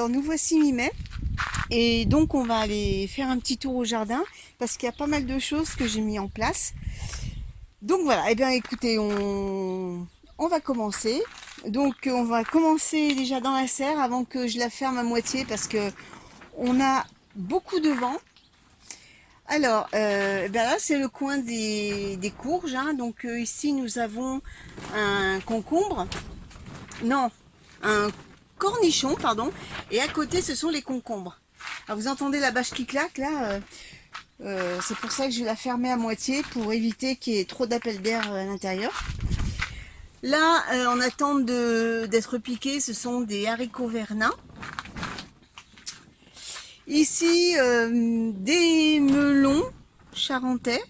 Alors nous voici mi-mai et donc on va aller faire un petit tour au jardin parce qu'il y a pas mal de choses que j'ai mis en place. Donc voilà, et bien écoutez, on va commencer. Donc on va commencer déjà dans la serre avant que je la ferme à moitié parce que on a beaucoup de vent. Alors ben là c'est le coin des courges, hein. Donc ici nous avons un concombre, non, un cornichon, pardon, et à côté ce sont les concombres. Alors vous entendez la bâche qui claque là, c'est pour ça que je vais la fermer à moitié pour éviter qu'il y ait trop d'appel d'air à l'intérieur. Là, en attente d'être piqués, ce sont des haricots vernins. Ici, des melons charentais,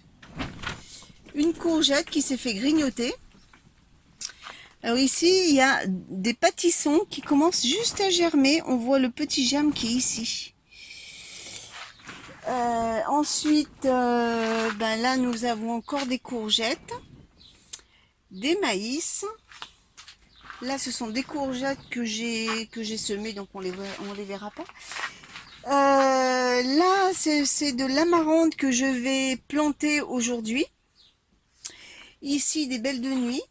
une courgette qui s'est fait grignoter. Alors ici, il y a des pâtissons qui commencent juste à germer. On voit le petit germe qui est ici. Ensuite, ben là, nous avons encore des courgettes, des maïs. Là, ce sont des courgettes que j'ai semées, donc on les verra pas. Là, c'est de l'amarante que je vais planter aujourd'hui. Ici, des belles de nuit.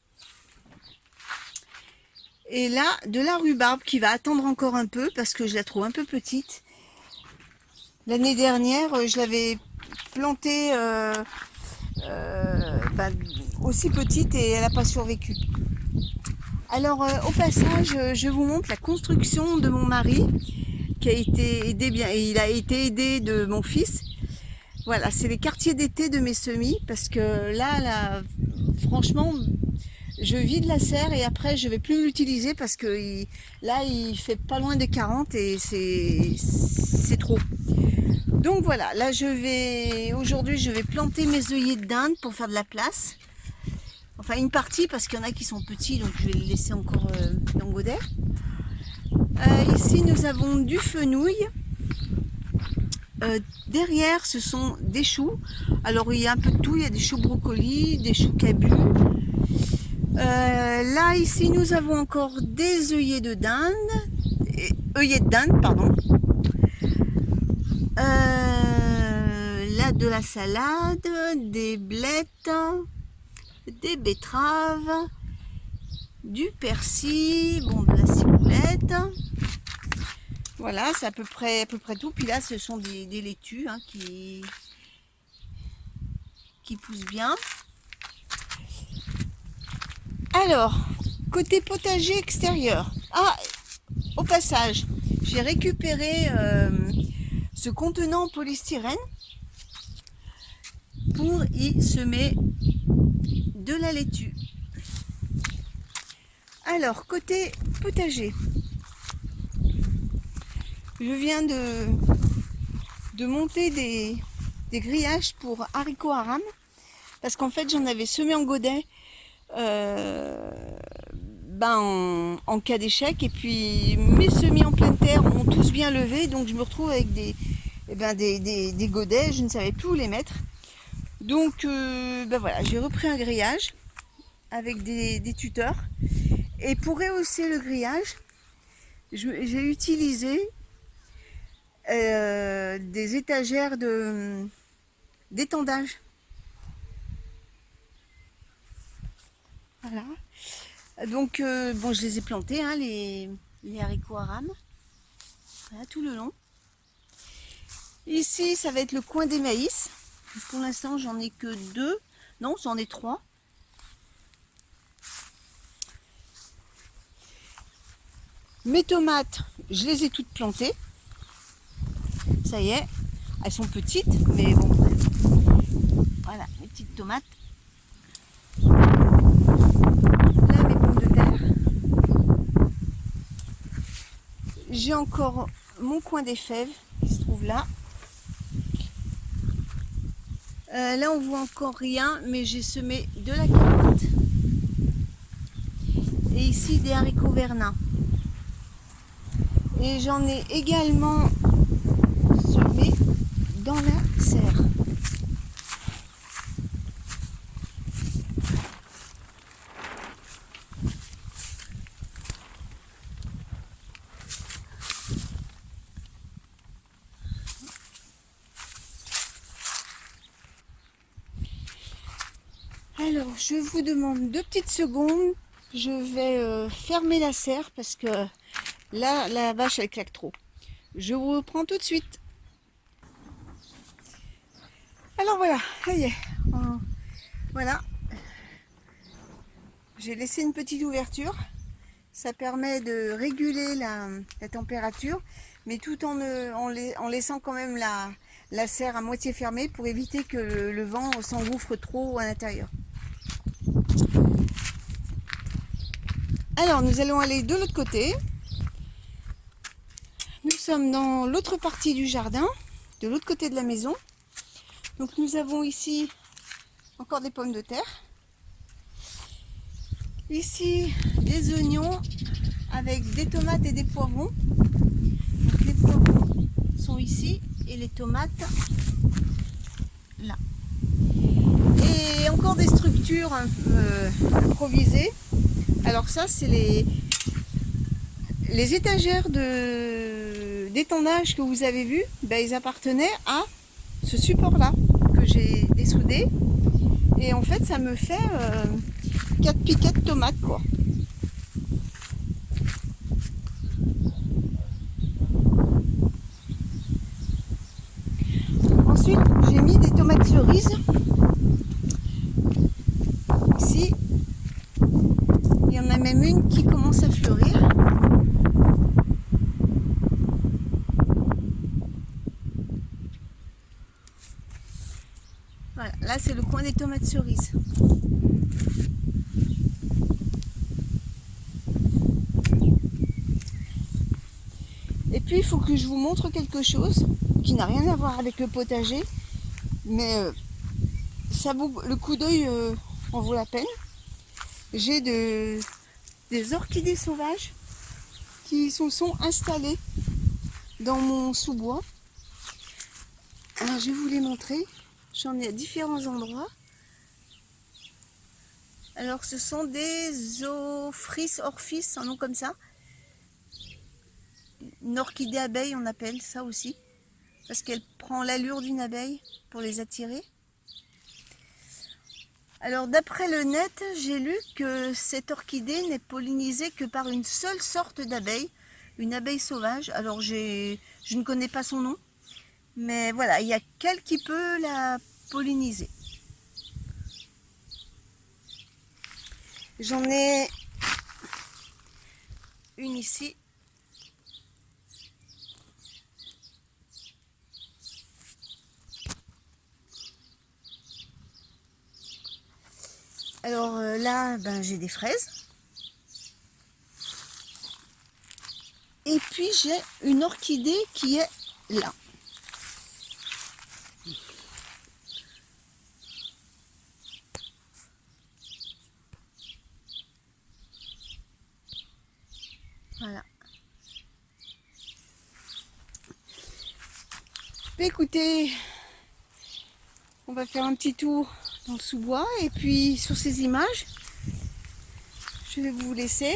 Et là, de la rhubarbe qui va attendre encore un peu parce que je la trouve un peu petite. L'année dernière, je l'avais plantée aussi petite et elle n'a pas survécu. Alors, au passage, je vous montre la construction de mon mari qui a été aidé il a été aidé de mon fils. Voilà, c'est les quartiers d'été de mes semis parce que là, franchement, je vide la serre et après je vais plus l'utiliser parce que là il fait pas loin de 40 et c'est trop. Donc voilà, là aujourd'hui je vais planter mes œillets de dinde pour faire de la place. Enfin une partie parce qu'il y en a qui sont petits, donc je vais les laisser encore dans le godet. Ici nous avons du fenouil. Derrière ce sont des choux. Alors il y a un peu de tout, il y a des choux brocolis, des choux cabus. Là ici nous avons encore des œillets de dinde, pardon. Là de la salade, des blettes, des betteraves, du persil, bon de la ciboulette. Voilà, c'est à peu près tout. Puis là ce sont des laitues, hein, qui poussent bien. Alors, côté potager extérieur. Ah, au passage, j'ai récupéré ce contenant en polystyrène pour y semer de la laitue. Alors, côté potager, je viens de monter des grillages pour haricots aram parce qu'en fait j'en avais semé en godet en cas d'échec, et puis mes semis en pleine terre ont tous bien levé, donc je me retrouve avec des godets, je ne savais plus où les mettre. Donc voilà, j'ai repris un grillage avec des tuteurs, et pour rehausser le grillage j'ai utilisé des étagères d'étendage. Voilà. Donc bon, je les ai plantés, hein, les haricots aram. Voilà, tout le long. Ici, ça va être le coin des maïs. Pour l'instant, j'en ai que 2. Non, j'en ai 3. Mes tomates, je les ai toutes plantées. Ça y est, elles sont petites, mais bon. Voilà, mes petites tomates. Là, mes pommes de terre. J'ai encore mon coin des fèves qui se trouve là. Là, on voit encore rien, mais j'ai semé de la carotte. Et ici, des haricots vernins. Et j'en ai également semé dans la serre. Alors, je vous demande 2 petites secondes. Je vais fermer la serre parce que là, la vache, elle claque trop. Je vous reprends tout de suite. Alors voilà, ça y est. Voilà. J'ai laissé une petite ouverture. Ça permet de réguler la température, mais tout en laissant quand même la serre à moitié fermée pour éviter que le vent s'engouffre trop à l'intérieur. Alors, nous allons aller de l'autre côté. Nous sommes dans l'autre partie du jardin, de l'autre côté de la maison. Donc nous avons ici encore des pommes de terre. Ici, des oignons avec des tomates et des poivrons. Donc les poivrons sont ici et les tomates là. Et encore des structures un peu improvisées. Alors ça, c'est les étagères d'étendage que vous avez vues, ben, ils appartenaient à ce support-là que j'ai dessoudé. Et en fait, ça me fait 4 piquets de tomates, quoi. Ensuite, j'ai mis des tomates cerises. Ici, il y en a même une qui commence à fleurir. Voilà, là c'est le coin des tomates cerises. Et puis il faut que je vous montre quelque chose qui n'a rien à voir avec le potager, mais ça vaut, le coup d'œil en vaut la peine. J'ai des orchidées sauvages qui se sont installées dans mon sous-bois. Alors je vais vous les montrer. J'en ai à différents endroits. Alors ce sont des orphis, un nom comme ça. Une orchidée abeille, on appelle ça aussi, parce qu'elle prend l'allure d'une abeille pour les attirer. Alors d'après le net, j'ai lu que cette orchidée n'est pollinisée que par une seule sorte d'abeille, une abeille sauvage. Alors je ne connais pas son nom, mais voilà, il y a qu'elle qui peut la polliniser. J'en ai une ici. Alors là, ben, j'ai des fraises. Et puis j'ai une orchidée qui est là. Voilà. Écoutez, on va faire un petit tour dans le sous-bois et puis sur ces images, je vais vous laisser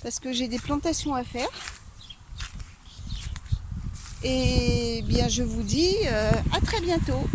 parce que j'ai des plantations à faire. Et bien je vous dis à très bientôt.